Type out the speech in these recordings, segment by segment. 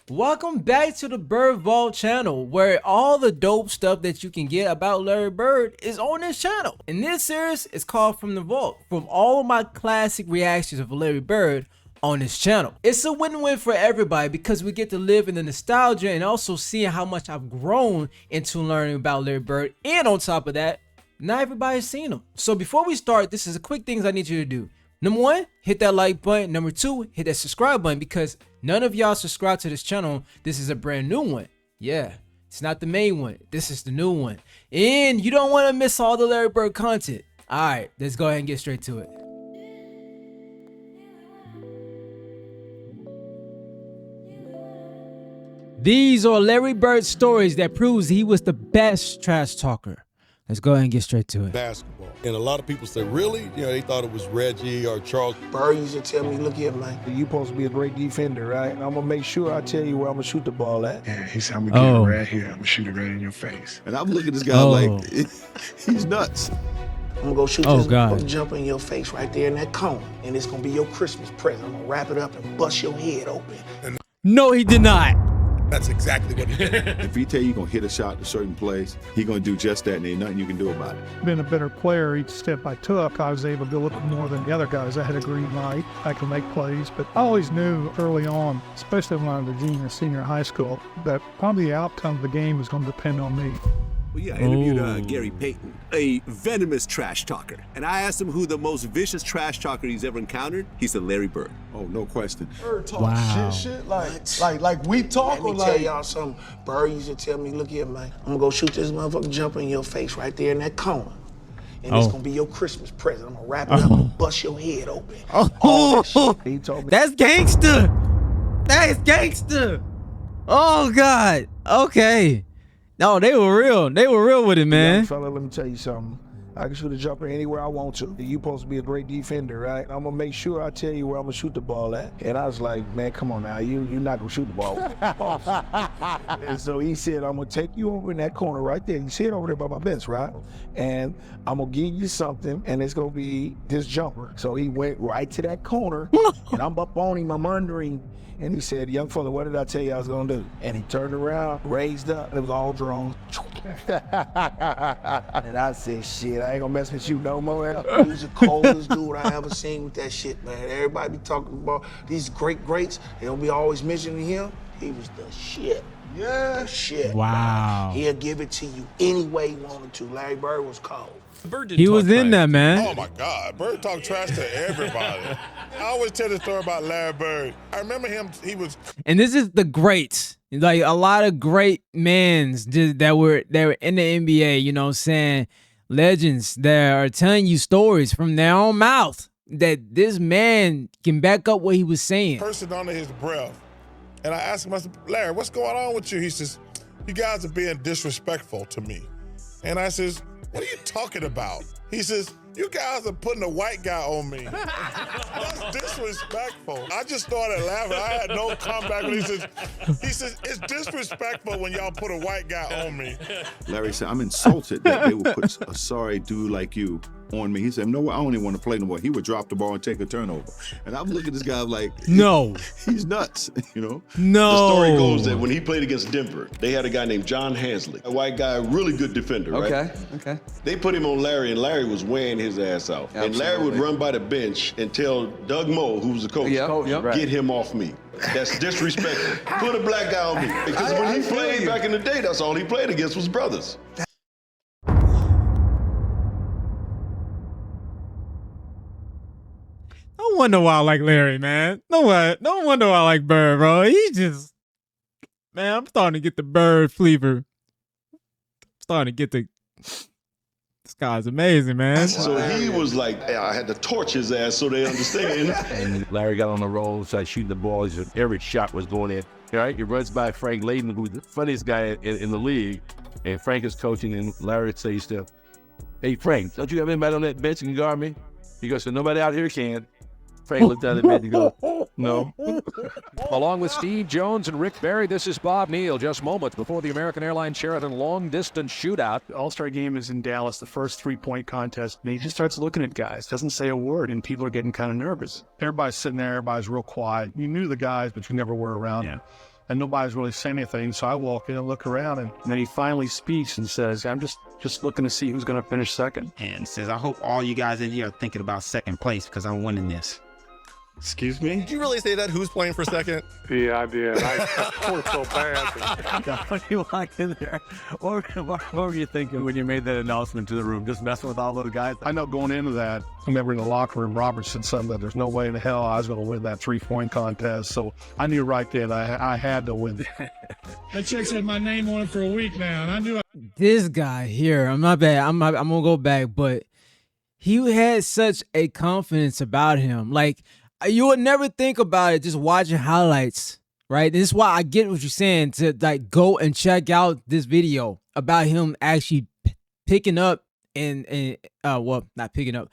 Welcome back to the Bird Vault channel, where all the dope stuff that you can get about Larry Bird is on this channel. And this series is called From the Vault, from all of my classic reactions of Larry Bird on this channel. It's a win-win for everybody because we get to live in the nostalgia and also seeing how much I've grown into learning about Larry Bird. And on top of that, not everybody's seen him. So before we start, this is a quick things I need you to do. Number one, hit that like button. Number two, hit that subscribe button because none of y'all subscribe to this channel. This is a brand new one. Yeah, it's not the main one. This is the new one. And you don't want to miss all the Larry Bird content. All right, let's go ahead and get straight to it. These are Larry Bird stories that proves he was the best trash talker. Let's go ahead and get straight to it. Basketball. And a lot of people say, really? You know, they thought it was Reggie or Charles. Bird used to tell me, look here, man. You're supposed to be a great defender, right? And I'm going to make sure I tell you where I'm going to shoot the ball at. Yeah, he said, I'm going to get it right here. I'm going to shoot it right in your face. And I'm looking at this guy like, he's nuts. I'm going to go shoot this jumper in your face right there in that cone. And it's going to be your Christmas present. I'm going to wrap it up and bust your head open. And no, he did not. that's exactly what he did. If he tell you going to hit a shot in a certain place, he going to do just that and ain't nothing you can do about it. Been a better player each step I took. I was able to do a little bit more than the other guys. I had a green light. I could make plays, but I always knew early on, especially when I was a junior, senior high school, that probably the outcome of the game was going to depend on me. Well, yeah, I interviewed Gary Payton, a venomous trash talker. And I asked him who the most vicious trash talker he's ever encountered. He said Larry Bird. Oh, no question. Bird talk shit, like we talk or Let me tell y'all something. Bird used to tell me, look here, man. I'm going to go shoot this motherfucking jumper in your face right there in that cone. And it's going to be your Christmas present. I'm going to wrap it up and bust your head open. All that shit. He told me. That's gangster. That is gangster. Oh, God. Okay. No, they were real. They were real with it, man. Young fella, let me tell you something. I can shoot a jumper anywhere I want to. You're supposed to be a great defender, right? I'm gonna make sure I tell you where I'm gonna shoot the ball at. And I was like, man, come on now, you're not gonna shoot the ball. And so he said, I'm gonna take you over in that corner right there. You see it over there by my bench, right? And I'm gonna give you something, and it's gonna be this jumper. So he went right to that corner, and I'm up on him, I'm under him. And he said, young fella, what did I tell you I was gonna do? And he turned around, raised up, and it was all drones. And I said, shit, I ain't gonna mess with you no more. He was the coldest dude I ever seen with that shit, man. Everybody be talking about these greats. They don't be always mentioning him. He was the shit. Yeah. The shit. Wow. Man. He'll give it to you any way he wanted to. Larry Bird was cold. He was in that, man. Oh my God, Bird talked trash to everybody. I always tell the story about Larry Bird. I remember him, he was. And this is the greats. Like a lot of great men that were in the NBA, you know what I'm saying? Legends that are telling you stories from their own mouth that this man can back up what he was saying. Person under his breath. And I asked him, I said, Larry, what's going on with you? He says, you guys are being disrespectful to me. And I says, what are you talking about? He says, you guys are putting a white guy on me. That's disrespectful. I just started laughing. I had no comeback when he says, it's disrespectful when y'all put a white guy on me. Larry said, I'm insulted that they would put a sorry dude like you on me. He said, no, I don't even want to play no more. He would drop the ball and take a turnover. And I'm looking at this guy like, no, he's nuts, you know? No. The story goes that when he played against Denver, they had a guy named John Hansley, a white guy, really good defender, right? Okay. They put him on Larry, and Larry was wearing his ass out. Absolutely. And Larry would run by the bench and tell Doug Moe, who was the coach, get him off me. That's disrespectful. Put a black guy on me. Because when he played back in the day, that's all he played against was brothers. No wonder why I like Larry, man. No wonder why I like Bird, bro. He just, man, I'm starting to get the Bird flavor. I'm starting to get the, this guy's amazing, man. So he was like, I had to torch his ass so they understand. And Larry got on the roll, started shooting the ball. Every shot was going in. All right, he runs by Frank Layden, who's the funniest guy in the league. And Frank is coaching, and Larry says to him, hey, Frank, don't you have anybody on that bench that can guard me? He goes, so nobody out here can. Frank looked down at the bench and goes, no. Along with Steve Jones and Rick Barry, this is Bob Neal. Just moments before the American Airlines Sheraton long-distance shootout. The All-Star game is in Dallas, the first three-point contest, and he just starts looking at guys, doesn't say a word, and people are getting kind of nervous. Everybody's sitting there, everybody's real quiet. You knew the guys, but you never were around them. and nobody's really saying anything. So I walk in and look around, and then he finally speaks and says, I'm just looking to see who's going to finish second. And says, I hope all you guys in here are thinking about second place because I'm winning this. Excuse me? Did you really say that? Who's playing for second? Yeah, I did. I felt so bad. What do you walk in there? What were you thinking when you made that announcement to the room? Just messing with all those guys? I know going into that, I remember in the locker room, Robert said something that there's no way in the hell I was going to win that 3-point contest. So I knew right then I had to win. That chick's had my name on it for a week now, and I knew. This guy here, I'm not bad. I'm gonna go back, but he had such a confidence about him. Like, you would never think about it just watching highlights, right? This is why I get what you're saying, to like go and check out this video about him actually picking up well, not picking up,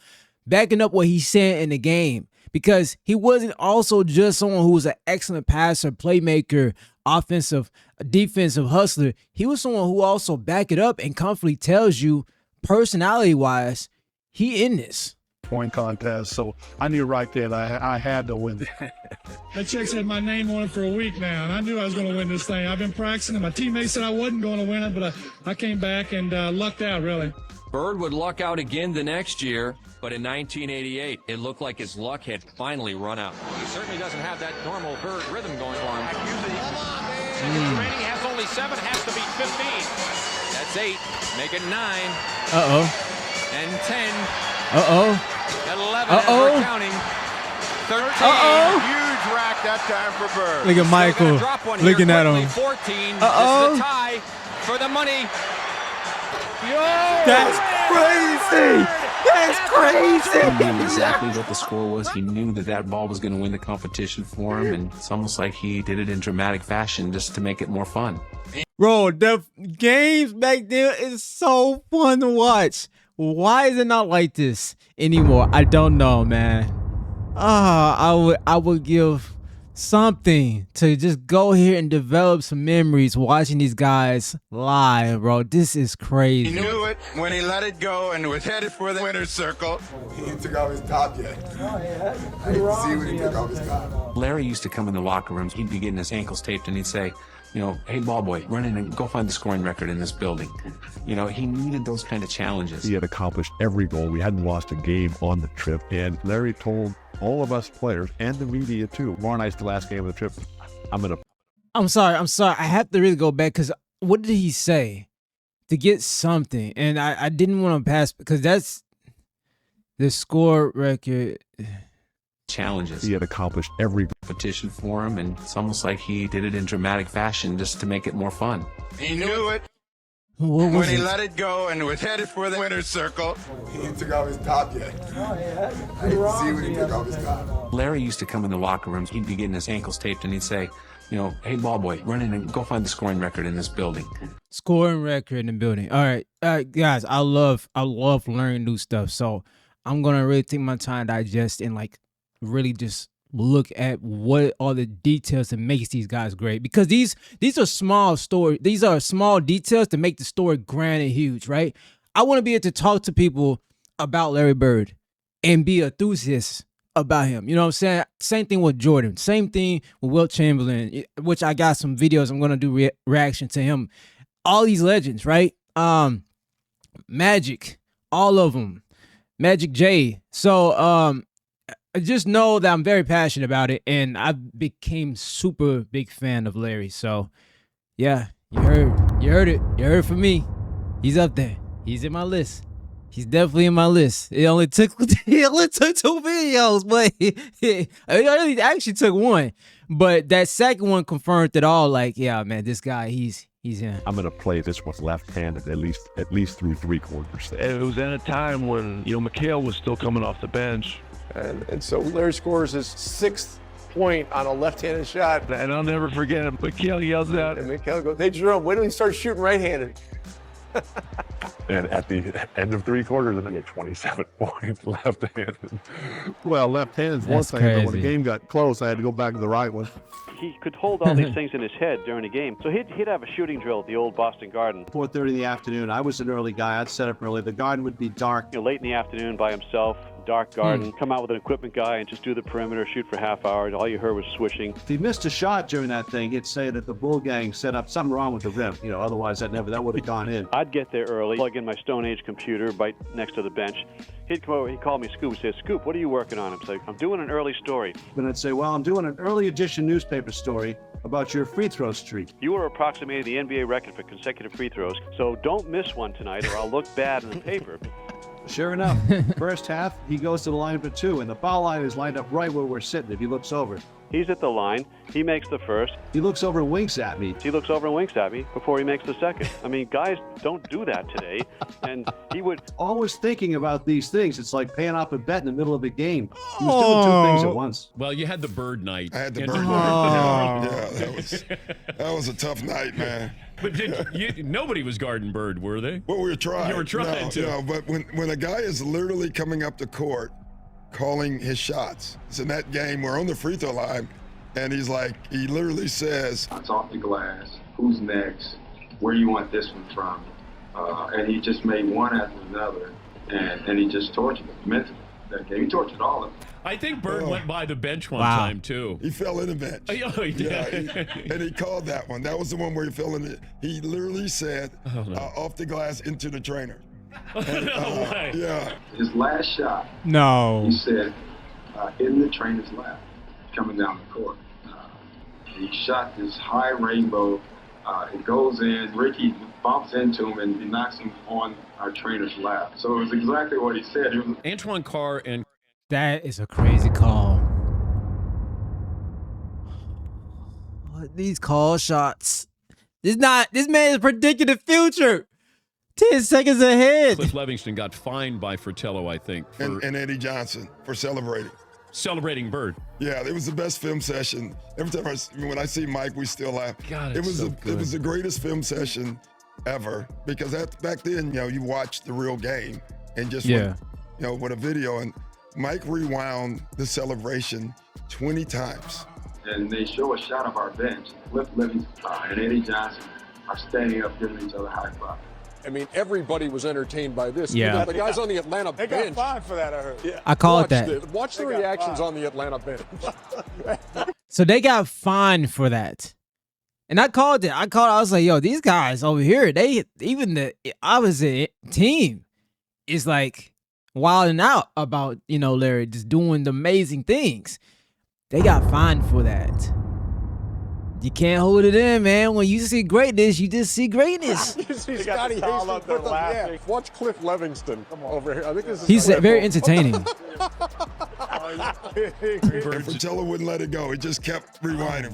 backing up what he's saying in the game, because he wasn't also just someone who was an excellent passer, playmaker, offensive, defensive hustler. He was someone who also back it up and confidently tells you, personality-wise, he in this point contest. So I knew right then I had to win. That chick's had my name on it for a week now, and I knew I was going to win this thing. I've been practicing, and my teammates said I wasn't going to win it, but I came back and lucked out, really. Bird would luck out again the next year, but in 1988, it looked like his luck had finally run out. He certainly doesn't have that normal Bird rhythm going for him. Remaining has only 7, has to beat 15. That's 8, make it 9. Uh-oh. And 10. Uh-oh. 11, uh-oh. We're counting. 13. Uh-oh. Huge rack that time for Bird. Look at Michael looking at him. 14. Uh-oh. This is a tie for the money. Yo! That's crazy. That's crazy. He knew exactly what the score was. He knew that ball was going to win the competition for him, and it's almost like he did it in dramatic fashion just to make it more fun. Bro, the games back then is so fun to watch. Why is it not like this anymore? I don't know, man. I would give something to just go here and develop some memories watching these guys live, bro. This is crazy. He knew it when he let it go and was headed for the winner's circle. He didn't take off his top yet. Oh, yeah. I didn't see when he took off his top. Larry used to come in the locker rooms. He'd be getting his ankles taped, and he'd say, you know, hey, ball boy, run in and go find the scoring record in this building. You know, he needed those kind of challenges. He had accomplished every goal. We hadn't lost a game on the trip. And Larry told all of us players and the media too, tomorrow night's the last game of the trip. I'm sorry. I have to really go back, because what did he say? To get something. And I didn't want to pass, because that's the score record. Challenges. He had accomplished every competition for him, and it's almost like he did it in dramatic fashion just to make it more fun. He knew it when he let it go and was headed for the winner's circle. He didn't take off his top yet. Oh, yeah. I didn't see when he took off his top. Larry used to come in the locker rooms. He'd be getting his ankles taped, and he'd say, you know, hey, ball boy, run in and go find the scoring record in this building. Scoring record in the building. All right, guys, I love learning new stuff. So I'm gonna really take my time to digest and like really just look at what are the details that makes these guys great, because these are small stories. These are small details to make the story grand and huge, right? I want to be able to talk to people about Larry Bird and be enthusiasts about him. You know what I'm saying? Same thing with Jordan. Same thing with Wilt Chamberlain, which I got some videos. I'm going to do reaction to him. All these legends, right? Magic, all of them. Magic J. So, just know that I'm very passionate about it, and I became super big fan of Larry. So, yeah, you heard it from me. He's up there. He's in my list. He's definitely in my list. It only took 2 videos, but it actually took 1. But that second one confirmed it all. Like, yeah, man, this guy, he's in. I'm gonna play this with left-handed at least through 3 quarters. It was at a time when McHale was still coming off the bench. And so Larry scores his 6th point on a left-handed shot. And I'll never forget it. McHale yells out. And McHale goes, hey, Jerome, wait till he starts shooting right-handed. And at the end of 3 quarters, I get 27 points left-handed. Well, left-handed is one thing, but when the game got close, I had to go back to the right one. He could hold all these things in his head during the game. So he'd have a shooting drill at the old Boston Garden. 4:30 in the afternoon. I was an early guy. I'd set up early. The garden would be dark. Late in the afternoon by himself, dark garden, come out with an equipment guy and just do the perimeter, shoot for half hour. All you heard was swishing. If he missed a shot during that thing, he'd say that the Bull Gang set up something wrong with the rim. Otherwise that would have gone in. I'd get there early, plug in my Stone Age computer right next to the bench. He'd come over, he'd call me Scoop. He'd say, Scoop, what are you working on? I'm like, I'm doing an early story. And I'd say, well, I'm doing an early edition newspaper story about your free throw streak. You are approximating the NBA record for consecutive free throws, so don't miss one tonight or I'll look bad in the paper. Sure enough, first half, he goes to the line for two, and the foul line is lined up right where we're sitting if he looks over. He's at the line. He makes the first. He looks over and winks at me. He looks over and winks at me before he makes the second. I mean, guys don't do that today. And he would... Always thinking about these things. It's like paying off a bet in the middle of a game. He was doing two things at once. Well, you had the Bird night. I had the Bird night. Yeah, that was a tough night, man. But nobody was guarding Bird, were they? Well, we were trying. You were trying to. No, but when a guy is literally coming up the court, calling his shots. It's in that game, we're on the free throw line, and he literally says, "It's off the glass. Who's next? Where do you want this one from?" And he just made one after another, and he just tortured them mentally. That game, he tortured all of them. I think Bird went by the bench one time, too. He fell in the bench. Oh, he did. Yeah, and he called that one. That was the one where he fell in it. He literally said, off the glass into the trainer. And, No way. Yeah. His last shot, No. he said, in the trainer's lap, coming down the court. He shot this high rainbow. It goes in. Ricky bumps into him, and he knocks him on our trainer's lap. So it was exactly what he said. It was Antoine Carr and... That is a crazy call. These call shots. This man is predicting the future. 10 seconds ahead. Cliff Levingston got fined by Fratello, I think. And Eddie Johnson for celebrating. Celebrating Bird. Yeah, it was the best film session. Every time when I see Mike, we still laugh. God, it was so it was the greatest film session ever, because back then, you watched the real game and just with a video, and Mike rewound the celebration 20 times. And they show a shot of our bench. Cliff Livingston and Eddie Johnson are standing up giving each other high five. I mean, everybody was entertained by this. Yeah. The guys on the Atlanta bench. They got fined for that, I heard. Yeah. I call it that. Watch the reactions on the Atlanta bench. So they got fined for that. And I called it. I was like, yo, these guys over here, even the opposite team is like wilding out about, Larry just doing the amazing things. They got fined for that. You can't hold it in, man. When you see greatness, you just see greatness. You see Scotty Hastings put them, watch Cliff Levingston over here. I think this is He's very entertaining. And Fratello wouldn't let it go. He just kept rewinding.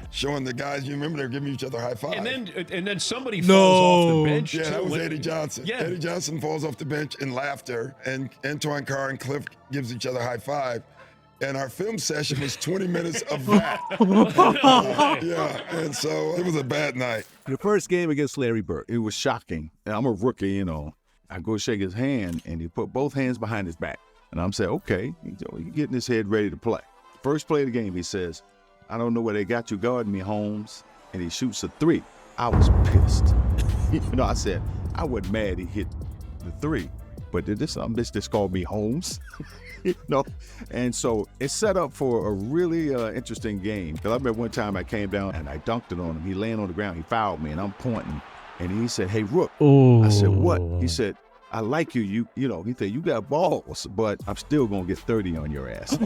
Showing the guys, you remember, they're giving each other high five. And then somebody falls off the bench. Yeah, that too. was Eddie Johnson. Yeah. Eddie Johnson falls off the bench in laughter, and Antoine Carr and Cliff gives each other high five. And our film session was 20 minutes of that. And so it was a bad night. The first game against Larry Bird, it was shocking. And I'm a rookie, I go shake his hand, and he put both hands behind his back. And I'm saying, okay, he's getting his head ready to play. First play of the game, he says, "I don't know where they got you guarding me, Holmes." And he shoots a three. I was pissed. I said, I wasn't mad he hit the three, but this bitch just called me Holmes. And so it's set up for a really interesting game. Because I remember one time I came down and I dunked it on him. He laying on the ground. He fouled me, and I'm pointing. And he said, "Hey, Rook." I said, "What?" He said, "I like you. He said, you got balls, but I'm still going to get 30 on your ass." He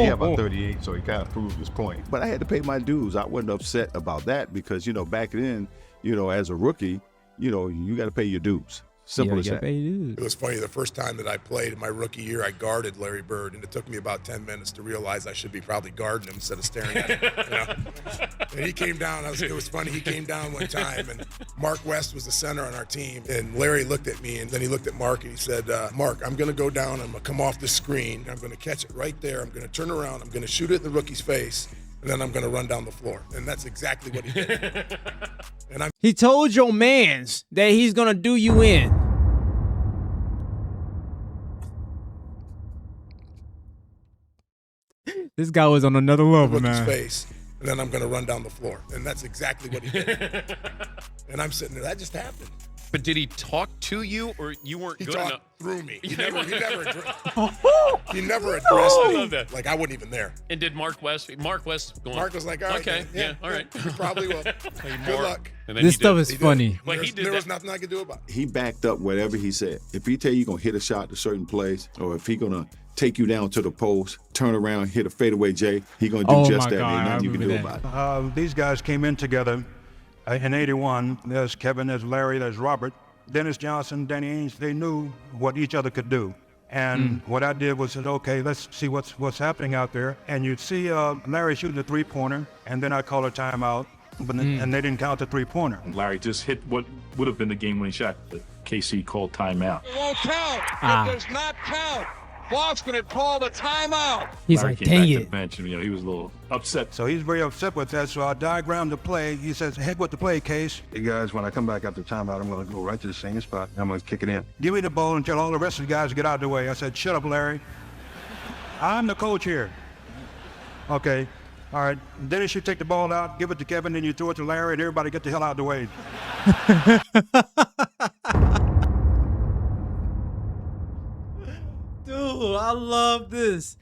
had about 38, so he kind of proved his point. But I had to pay my dues. I wasn't upset about that because, back then, as a rookie, you got to pay your dues. Simple as that. It was funny, the first time that I played in my rookie year, I guarded Larry Bird, and it took me about 10 minutes to realize I should be probably guarding him instead of staring at him. And he came down, it was funny, he came down one time, and Mark West was the center on our team, and Larry looked at me, and then he looked at Mark, and he said, "Mark, I'm gonna go down, I'm gonna come off the screen, I'm gonna catch it right there, I'm gonna turn around, I'm gonna shoot it in the rookie's face, and then I'm gonna run down the floor." And that's exactly what he did. He told your mans that he's gonna do you in. This guy was on another level, man. Face, and then I'm gonna run down the floor. And that's exactly what he did. And I'm sitting there, that just happened. But did he talk to you, or you weren't He good talked enough? through me. He Yeah, never addressed he me. I love that. Like I wasn't even there. And did Mark West going? Mark was like, all right, okay, then. all right. You probably will. Good luck. And then This he stuff did. is funny. Well, he did There was that. nothing I could do about it. He backed up whatever he said. If he tell you gonna hit a shot to certain place, or if he gonna take you down to the post, turn around, hit a fadeaway J, he gonna do just that. Ain't nothing you can do about it. These guys came in together in 81. There's Kevin, there's Larry, there's Robert. Dennis Johnson, Danny Ainge, they knew what each other could do. And what I did was said, okay, let's see what's happening out there. And you'd see Larry shooting a three-pointer, and then I call a timeout, and they didn't count the three-pointer. Larry just hit what would have been the game-winning shot, but KC called timeout. It won't count. It does not count. Boston had called a timeout. He's Larry like, came dang back to it. the bench, and he was a little upset. So he's very upset with that, so I diagrammed the play. He says, head with the play, Case. Hey guys, when I come back after timeout, I'm gonna go right to the same spot. I'm gonna kick it in. Give me the ball and tell all the rest of the guys to get out of the way. I said, shut up, Larry. I'm the coach here. Okay, all right. Then you should take the ball out, give it to Kevin, then you throw it to Larry, and everybody get the hell out of the way. Dude, I love this.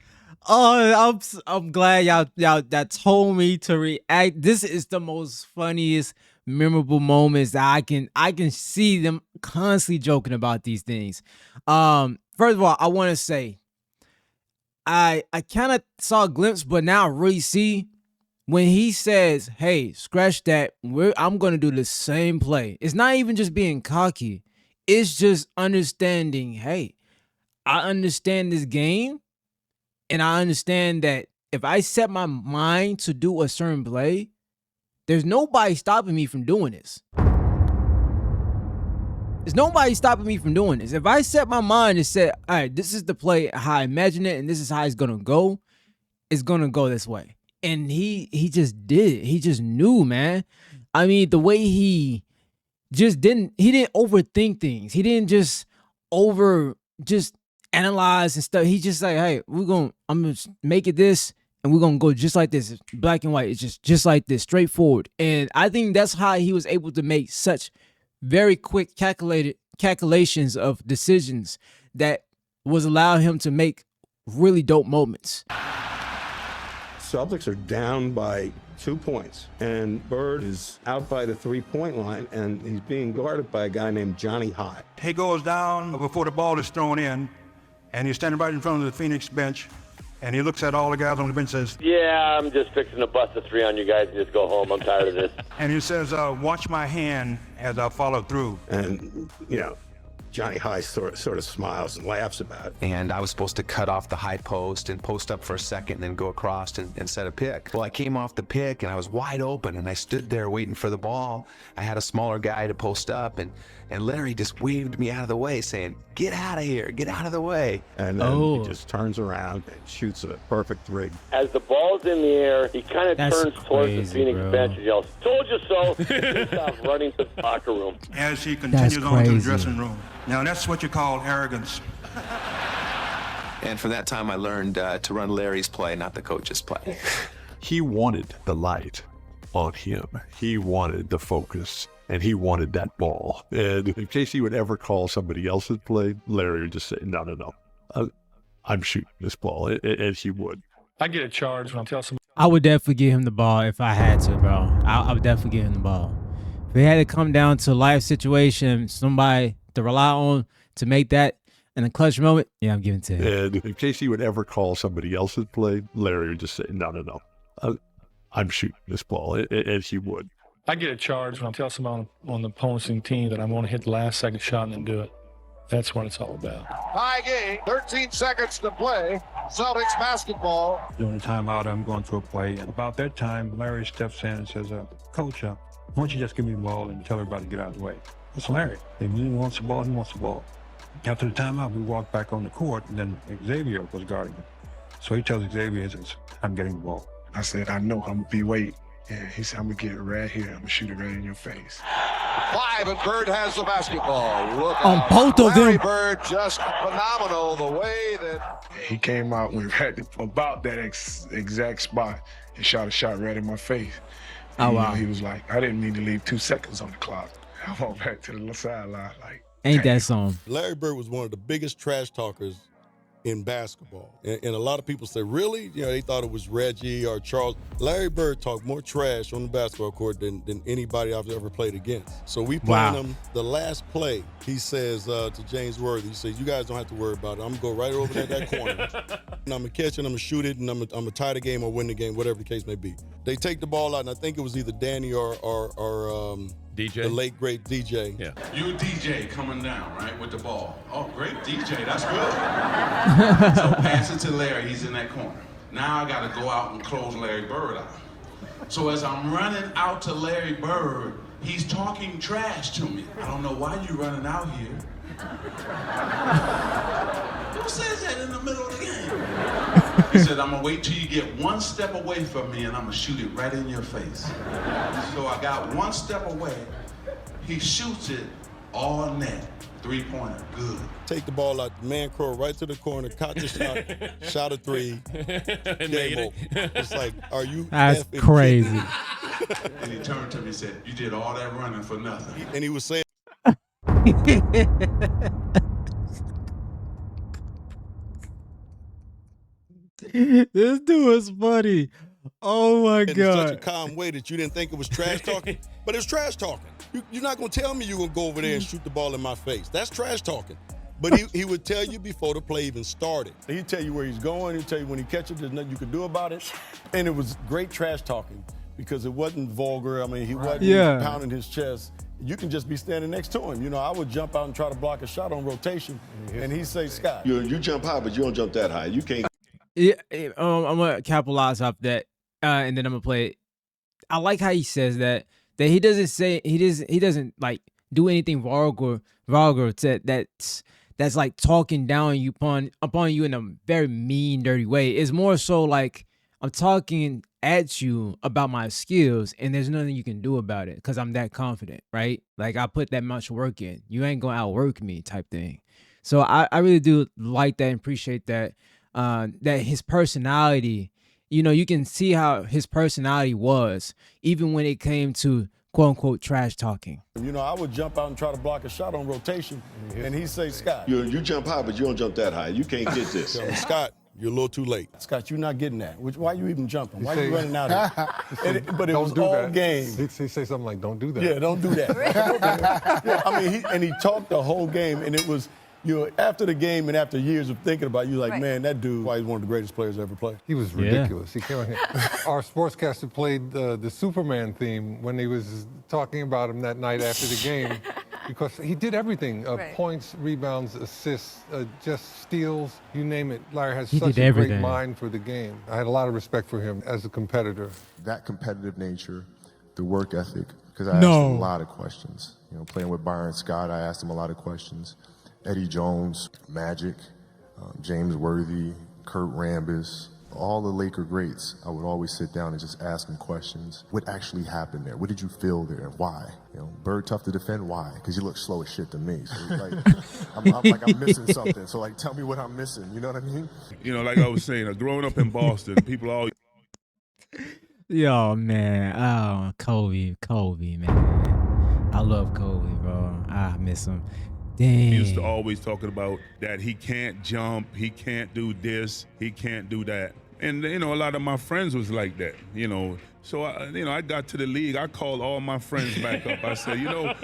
Oh, I'm glad y'all that told me to react. This is the most funniest, memorable moments that I can see them constantly joking about these things. First of all, I want to say I kind of saw a glimpse, but now I really see when he says, "Hey, scratch that. I'm gonna do the same play." It's not even just being cocky. It's just understanding. Hey, I understand this game, and I understand that if I set my mind to do a certain play, there's nobody stopping me from doing this. There's nobody stopping me from doing this. If I set my mind and said, all right, this is the play, how I imagine it, and this is how it's going to go, it's going to go this way. And he just did it. He just knew, man. I mean, the way he didn't overthink things. He didn't just analyze and stuff. He just like, hey, I'm gonna make it this, and we're gonna go just like this. It's black and white. It's just like this, straightforward. And I think that's how he was able to make such very quick calculations of decisions that was allowing him to make really dope moments. Celtics are down by 2 points, and Bird is out by the three-point line, and he's being guarded by a guy named Johnny High. He goes down before the ball is thrown in, and he's standing right in front of the Phoenix bench, and he looks at all the guys on the bench and says, yeah, I'm just fixing to bust a three on you guys and just go home. I'm tired of this. and he says, watch my hand as I follow through. And, Johnny High sort of smiles and laughs about it. And I was supposed to cut off the high post and post up for a second and then go across and set a pick. Well, I came off the pick and I was wide open and I stood there waiting for the ball. I had a smaller guy to post up and Larry just waved me out of the way saying, get out of here, get out of the way. And then he just turns around and shoots a perfect three. As the ball's in the air, he kind of turns towards the Phoenix bench and yells, told you so. He stops running to the locker room. As he continues on to the dressing room. Now, that's what you call arrogance. And from that time, I learned to run Larry's play, not the coach's play. He wanted the light on him. He wanted the focus, and he wanted that ball. And in case he would ever call somebody else's play, Larry would just say, no. I'm shooting this ball, and he would. I get a charge when I tell somebody. I would definitely give him the ball if I had to, bro. I would definitely give him the ball. If it had to come down to a life situation, somebody to rely on to make that in a clutch moment, yeah, I'm giving it to him. And in case he would ever call somebody else's play, Larry would just say, no. I'm shooting this ball, and he would. I get a charge when I tell somebody on the opposing team that I'm going to hit the last second shot and then do it. That's what it's all about. High game, 13 seconds to play. Celtics basketball. During the timeout, I'm going through a play. And about that time, Larry steps in and says, Coach, why don't you just give me the ball and tell everybody to get out of the way? It's Larry. If he wants the ball, he wants the ball. After the timeout, we walked back on the court, and then Xavier was guarding him. So he tells Xavier, I'm getting the ball. I said, I know, I'm going to be waiting. And he said, I'm going to get it right here. I'm going to shoot it right in your face. 5, and Bird has the basketball. Look on out. both of Larry them. Bird, just phenomenal the way that... He came out when right about that exact spot and shot a shot right in my face. Oh, And, wow. he was like, I didn't mean to leave 2 seconds on the clock. I walked back to the sideline like, Ain't that song? Larry Bird was one of the biggest trash talkers in basketball. And a lot of people say, really? You know, they thought it was Reggie or Charles. Larry Bird talked more trash on the basketball court than anybody I've ever played against. So we playing him the last play. He says to James Worthy, he says, you guys don't have to worry about it. I'm going to go right over there that corner. And I'm going to catch it, I'm going to shoot it, and I'm going to tie the game or win the game, whatever the case may be. They take the ball out, and I think it was either Danny or DJ? The late, great DJ. Yeah. You DJ coming down, right, with the ball. Oh, great DJ, that's good. So pass it to Larry, he's in that corner. Now I gotta go out and close Larry Bird out. So as I'm running out to Larry Bird, he's talking trash to me. I don't know why you running out here. Who says that in the middle of the game? He said, I'm gonna wait till you get one step away from me and I'm gonna shoot it right in your face. So I got one step away. He shoots it all net. 3-pointer, good. Take the ball out, man crow right to the corner, caught the shot, shot a three, game over. It's like, are you That's crazy. And he turned to me and said, you did all that running for nothing. And he was saying, This dude is funny. Oh my in God. such a calm way that you didn't think it was trash talking, but it's trash talking. You're not going to tell me you're going to go over there and shoot the ball in my face. That's trash talking. But he would tell you before the play even started. He'd tell you where he's going. He'd tell you when he catches it, there's nothing you can do about it. And it was great trash talking because it wasn't vulgar. I mean, he wasn't pounding his chest. You can just be standing next to him. You know, I would jump out and try to block a shot on rotation, and he'd say, Scott. You jump high, but you don't jump that high. You can't. Yeah, I'm gonna capitalize off that, and then I'm gonna play it. I like how he says that he doesn't say he doesn't like do anything vulgar that's like talking down upon you in a very mean, dirty way. It's more so like I'm talking at you about my skills, and there's nothing you can do about it because I'm that confident, right? Like I put that much work in. You ain't gonna outwork me, type thing. So I really do like that and appreciate that. That his personality, you know, you can see how his personality was, even when it came to quote unquote trash talking. You know, I would jump out and try to block a shot on rotation, and he'd say, Scott. You jump high, but you don't jump that high. You can't get this. Scott, you're a little too late. Scott, you're not getting that. Why are you even jumping? Why are you running out of it? But it was all game. He'd say something like, don't do that. Yeah, don't do that. Yeah, I mean, he talked the whole game, and it was, you know, after the game and after years of thinking about it, you're like, man, that dude, why he's one of the greatest players ever played. He was ridiculous. He came on here. Our sportscaster played the Superman theme when he was talking about him that night after the game because he did everything. Points, rebounds, assists, just steals, you name it. Larry has such a great mind for the game. I had a lot of respect for him as a competitor. That competitive nature, the work ethic, because I asked him a lot of questions. You know, playing with Byron Scott, I asked him a lot of questions. Eddie Jones, Magic, James Worthy, Kurt Rambis, all the Laker greats, I would always sit down and just ask them questions. What actually happened there? What did you feel there and why? You know, Bird tough to defend, why? Because he looks slow as shit to me. So like, I'm missing something. So like, tell me what I'm missing, you know what I mean? You know, like I was saying, growing up in Boston, people always... Yo, man. Oh, Kobe, man. I love Kobe, bro. I miss him. Dang. He used to always talking about that he can't jump, he can't do this, he can't do that. And, you know, a lot of my friends was like that, you know. So, I got to the league, I called all my friends back up. I said, you know,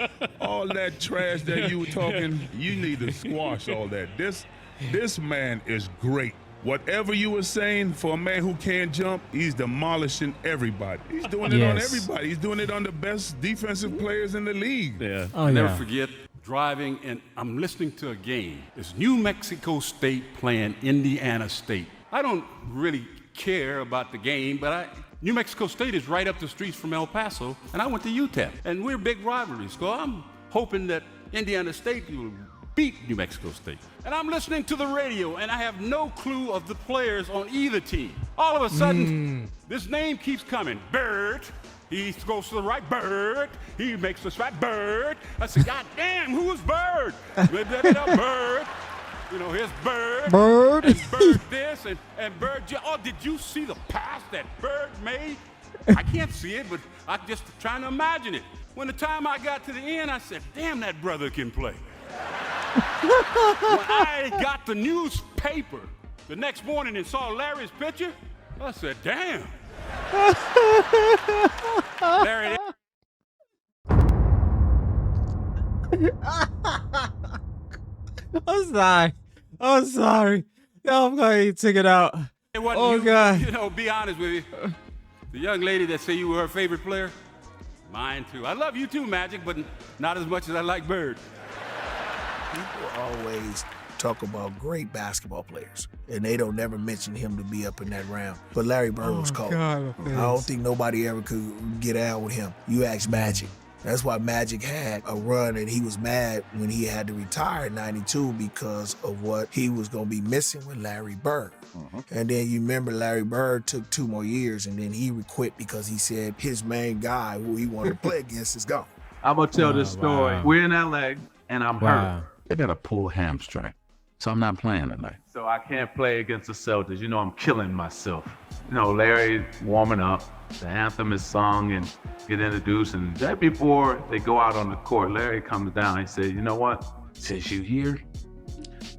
all that trash that you were talking, you need to squash all that. This man is great. Whatever you were saying, for a man who can't jump, he's demolishing everybody. He's doing it on everybody. He's doing it on the best defensive players in the league. Yeah. I'll never forget driving, and I'm listening to a game. It's New Mexico State playing Indiana State. I don't really care about the game, but New Mexico State is right up the streets from El Paso, and I went to UTEP, and we're big rivalries. So I'm hoping that Indiana State will beat New Mexico State. And I'm listening to the radio, and I have no clue of the players on either team. All of a sudden, this name keeps coming. Bird. He goes to the right, Bird. He makes the shot, Bird. I said, God damn, who is Bird? Bird. You know, here's Bird. Bird. And Bird this, and Bird. Oh, did you see the pass that Bird made? I can't see it, but I'm just trying to imagine it. When the time I got to the end, I said, damn, that brother can play. When I got the newspaper the next morning and saw Larry's picture, I said, damn. Larry, I'm sorry. I'm sorry. Yo, I'm gonna take it out. it wasn't Oh you, God. You know, be honest with you. The young lady that said you were her favorite player, mine too. I love you too, Magic, but not as much as I like Bird. People always talk about great basketball players, and they don't never mention him to be up in that round. But Larry Bird was cold. God, I don't think nobody ever could get out with him. You ask Magic. That's why Magic had a run, and he was mad when he had to retire in '92 because of what he was going to be missing with Larry Bird. And then you remember Larry Bird took 2 more years, and then he quit because he said his main guy who he wanted to play against is gone. I'm going to tell this story. Wow. We're in LA, and I'm Wow. hurt. I got a pulled hamstring, so I'm not playing tonight. So I can't play against the Celtics. You know, I'm killing myself. You know, Larry's warming up. The anthem is sung and get introduced. And right before they go out on the court, Larry comes down. He said, you know what? Since you here,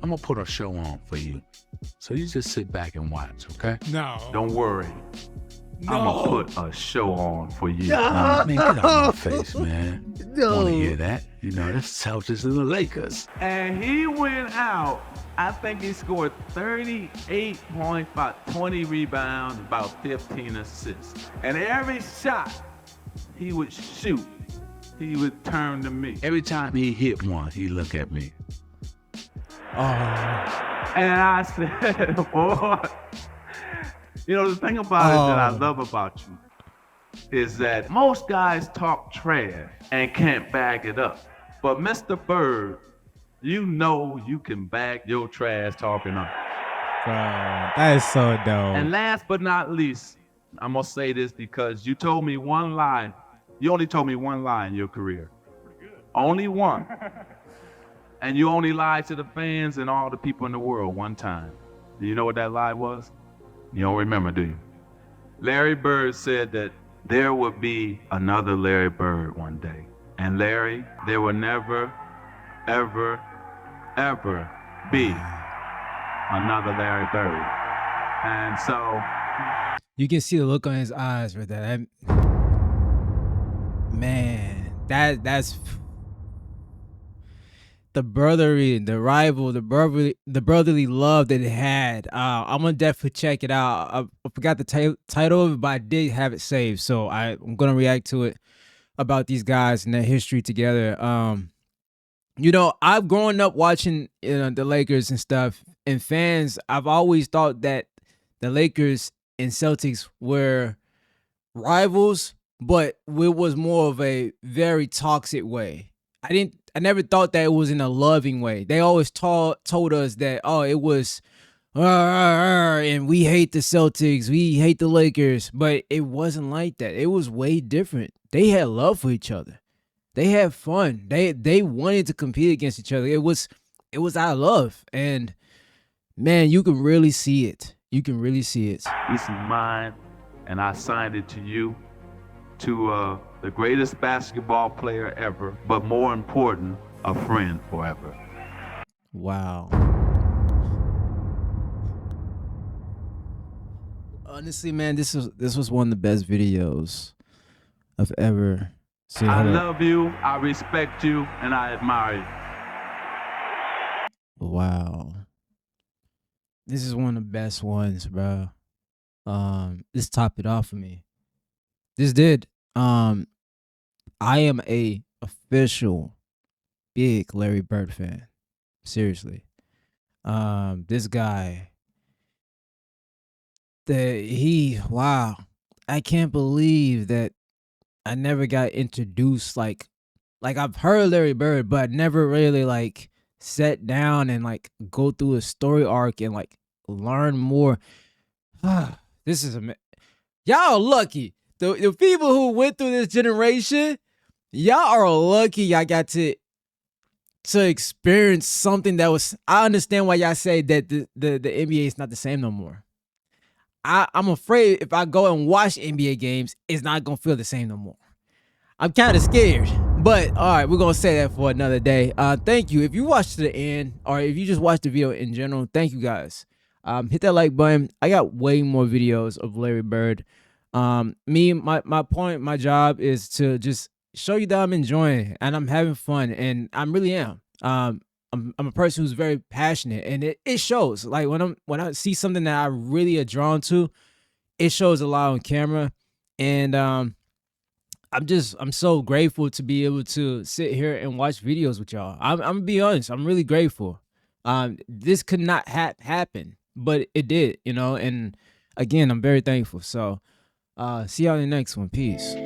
I'm going to put a show on for you. So you just sit back and watch, okay? No. Don't worry. No. I'm going to put a show on for you. No. Man, get out my face, man. No. Want to hear that? You know, that's Celtics and the Lakers. And he went out. I think he scored 38 points, about 20 rebounds, about 15 assists. And every shot he would shoot, he would turn to me. Every time he hit one, he look at me. Oh. And I said, boy, you know, the thing about it that I love about you is that most guys talk trash and can't bag it up. But Mr. Bird, you know you can bag your trash talking up. Bro, that is so dope. And last but not least, I'm gonna say this because you told me one lie. You only told me one lie in your career. Only one. And you only lied to the fans and all the people in the world one time. Do you know what that lie was? You don't remember, do you? Larry Bird said that there would be another Larry Bird one day. And Larry, there will never, ever, ever be another Larry Bird. And so... You can see the look on his eyes for that. Man, that's... The brotherly, the rival, the brotherly love that it had. I'm gonna definitely check it out. I forgot the title of it, but I did have it saved, so I'm gonna react to it about these guys and their history together. You know, I've grown up watching the Lakers and stuff, and fans. I've always thought that the Lakers and Celtics were rivals, but it was more of a very toxic way. I never thought that it was in a loving way. They always told us that, oh, it was, and we hate the Celtics, we hate the Lakers, but it wasn't like that. It was way different. They had love for each other. They had fun. They wanted to compete against each other. It was out of love, and man, you can really see it. You can really see it. This is mine, and I signed it to you, to the greatest basketball player ever, but more important, a friend forever. Wow. Honestly, man, this was one of the best videos I've ever seen. I love you, I respect you, and I admire you. Wow. This is one of the best ones, bro. This topped it off for me. This did. I am a official big Larry Bird fan. Seriously. This guy, wow. I can't believe that I never got introduced like I've heard Larry Bird, but never really like sat down and like go through a story arc and like learn more. This is y'all lucky. The people who went through this generation, y'all are lucky y'all got to experience something that was. I understand why y'all say that the NBA is not the same no more. I'm afraid if I go and watch NBA games, it's not gonna feel the same no more. I'm kind of scared, but all right, we're gonna say that for another day. Thank you. If you watched to the end, or if you just watched the video in general, thank you guys. Hit that like button. I got way more videos of Larry Bird. My job is to just show you that I'm enjoying and I'm having fun, and I really am. I'm a person who's very passionate, and it shows. Like when I see something that I really are drawn to, it shows a lot on camera, and I'm so grateful to be able to sit here and watch videos with y'all. I'm gonna be honest, I'm really grateful. This could not happen, but it did, and again, I'm very thankful. So see y'all in the next one. Peace.